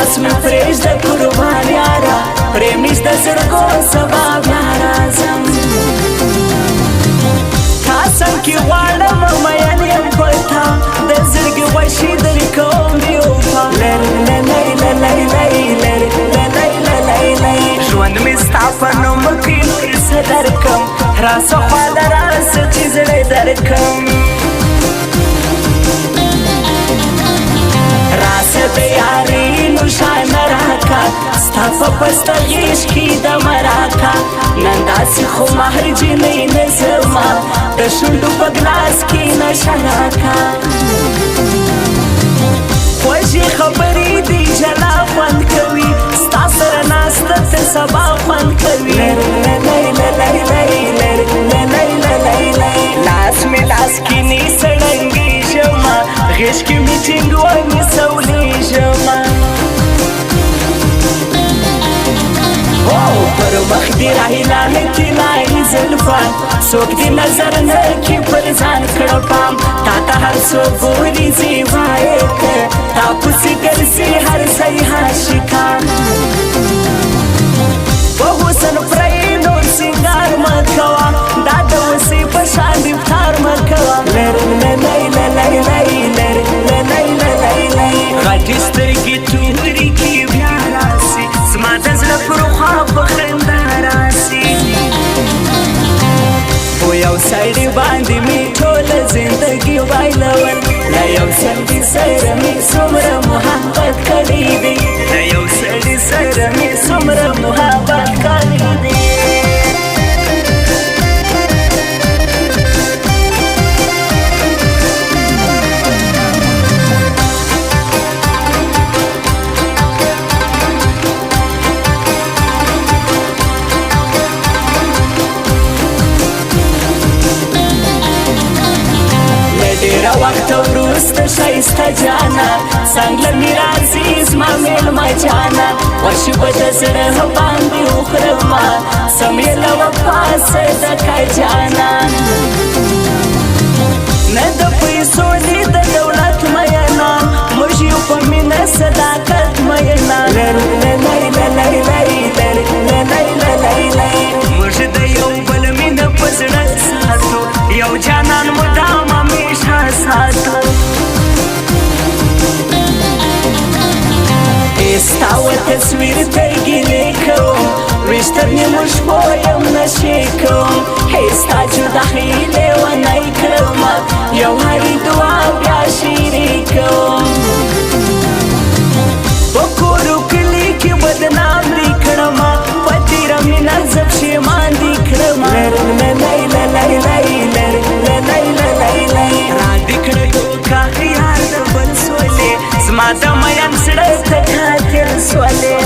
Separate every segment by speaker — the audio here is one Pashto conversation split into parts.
Speaker 1: لاس می پرېږده قربان یاره پرېم نشته زړګو سبا بیا راځم تا سم کې غواړم مین یم په تا د زړګي غوښې درې کوم بیوفا ژوند مې ستا په نوم کې نور څه درکړم راسه خواله راسه چې زړه درکړم راسه د یارۍ نوشانه راکه ستا په پسته غېږ کې دمه راکه نن داسې خو مهر جینۍ نه زما د شونډو په ګلاس کې نشه راکه خوږې خبرې دي جلا خوند کوي ستا سره ناسته تر سبا خوند کوي لاس مې لاس کې نیسه ړنګېږمه غېږ کې مې ټینګ ونیسه ولیږمه پر مخ دې راهیلانې طلایي زلفان څوک دې نظر نه کړي پر ځان کړه پام تا ته هر څوک ګوري زیبا یې که تا پسې ګرځي هر ځای عاشقان په حسن پرې نور سینګار مه کوه دا د اوسې په شان افطار مه کوه غټې سترګې تورې کې بیا راسي زما د زړه پر خوا په خندا راسي په یو سړي باندې مې ټوله زندګي بایلول له یو سړي سره مې څومره محبت کړی دی له یو سړي سره مې څومره محبت کړی دی وخت وروسته ښایسته جانا څنګه مې راځي زما مېلمه جانا غوښې به د زړه باندې وخورمه سمې له وفا صدقه جانا نه د پیسو نه د دولت مینان موږ یو په مینه صداقت مینان موږ د یو بل مینه په زړه ساتو یو جانان مدام ساتو ستا و تصویر ته ګیلې کوم ویشتر نیمو شپو یم نشې کوم ستا جدایي لیونی کړمه یو هرې دعا بیا شیرې کوم په کور و کلي کې بدنام دې کړمه په تېره مینه زه پښېمان دې کړمه زما د مین زړه ته قاتل سولې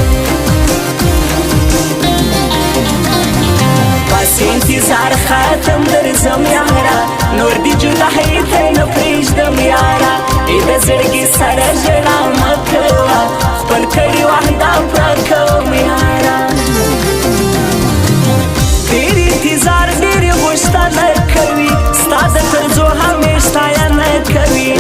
Speaker 1: بس انتظار ختم درځم یاره نور دې جدایي ته نه پرېږدم یاره د زړګي سره ژړا مه کوه خپل کړي وعده پوره کوم یاره ډېر انتظار ډېرې غوښتنه کوي ستا د طرزو همیش ستاینه کوي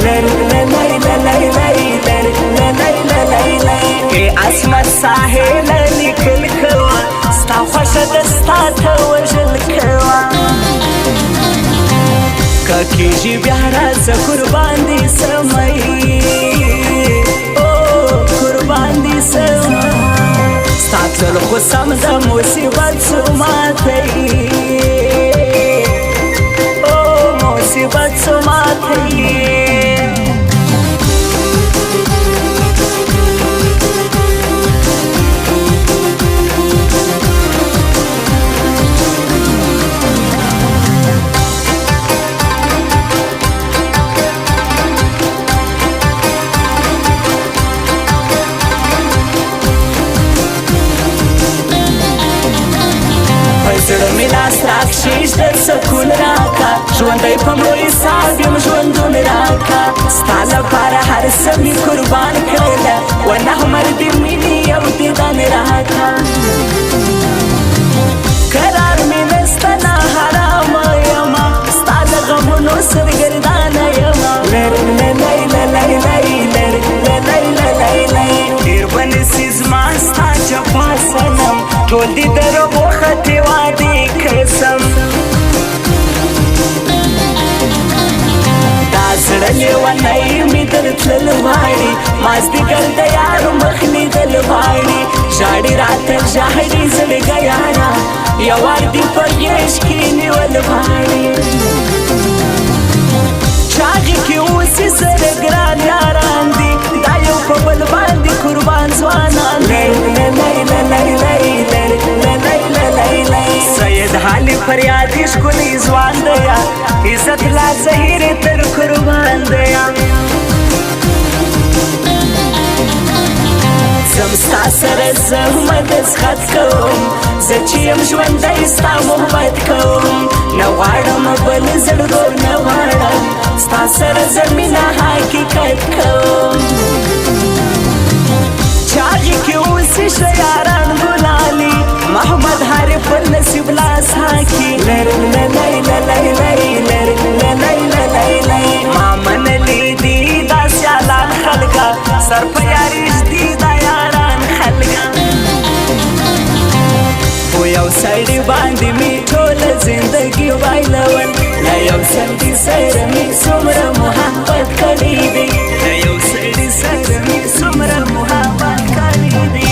Speaker 1: اسمت ساحل لیکل کوه ستا خوښه ده ستا ته وژل کوه که کېږي بیا راځه قربان دې سمئ قربان دې سمئ ستا تلل خو سم د مصیبت څو ماتوي مصیبت څو ماتوي زړه مې لاس راکشېږ د سکون راکه ژوندی په مړو حساب یم ژوندون راکه ستا لپاره هر څه مې قربان کړله ونهمر د مینې یو دیدن راکه قرار مې نسته نه حرامه یمه ستا د غمونو سرګردانه یمه ډېر به نصیب مازدیګر د یار مخ لیدل غواړي ژاړي راته ژاړي زړګی یاره یوار دې په غېږ کې نیول غواړي چاغې کې اوسې سره ګران یاران دي دا یو په بل باندې قربان ځوانان دي سید حالي فریادي ښکلی ځوان دی عزت لا زهیر تر قربان دی زم ستا سره زحمت اسخط کوم زه چې یم ژوندی ستا محبت کوم نه غواړم بل زړګو نه غواړم ستا سره زه مینه حقیقت کوم چاغې کې اوسې شه یاران ګلالي محمد حارف نصیب لاس حاکي ما منلی دي دا سیالان خلکه سر په یاریش دي دا یاران خلکه په یو سړي باندې مې ټوله زندګي بایلول له یو سړي سره مې څومره محبت کړی دی له یو سړي سره مې څومره محبت کړی دی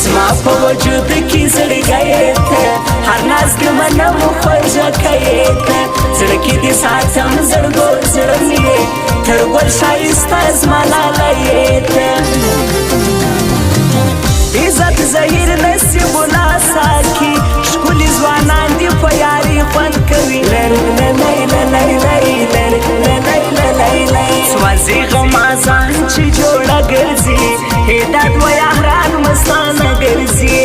Speaker 1: زما په وجود کې زړګی ته هر ناز دې منم خوږه کوې ته زړه کې دې ساتم زړګو زړه مې تر ګل ښایسته زما لالی ته عزت زهیر نصیبونه ساکي ښکلي ځوانان دې په یاري خوند کوي سوځي غمازان چې جوړه ګرځي هدات و یاران مستانه ګرځي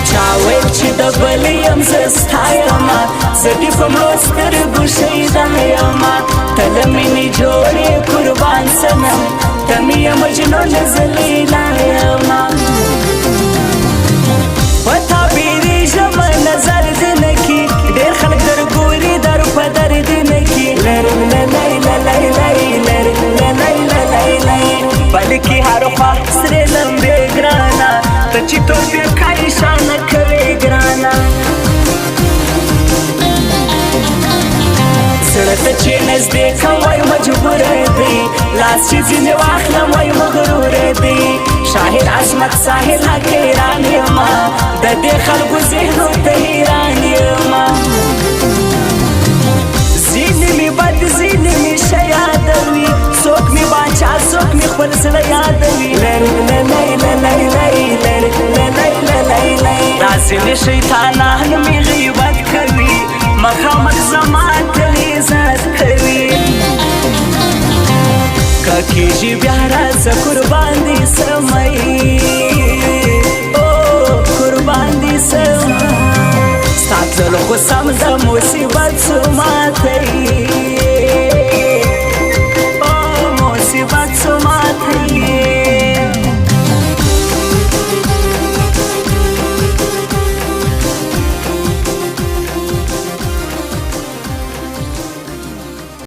Speaker 1: چا ویل چې د بل یم زه ستا یمه زه دې په مړو سترګو شیده یمه ته له مینې جوړې قربان سنم ته مې یې مجنون زه لیلا یمه په تا بیریږم نظر دې نه کي ډېر خلک درګوري در په در دې نه کي بلکې هر خوا سرې لمبې ګرانه ته چې توبې کوې شانه کوې ګرانه زړه ته چې نږدې کم وای مجبوره دی لاس چې ځینې واخلم وای مغروره دی شاهد عظمت ساحل حق حیران یمه د دې خلکو ذهنو ته حیران یمه ځینې مې بد ځینې مې ښه یادوي څوک مې باچا څوک مې خپل زړه یادوي دا ځینې شیطانان مې غیبت کوي مخامخ زما ته عزت کوي که کېږي بیا راځه قربان دې سمئ قربان دې سمئ ستا تلل خو سم د مصیبت څو ماتی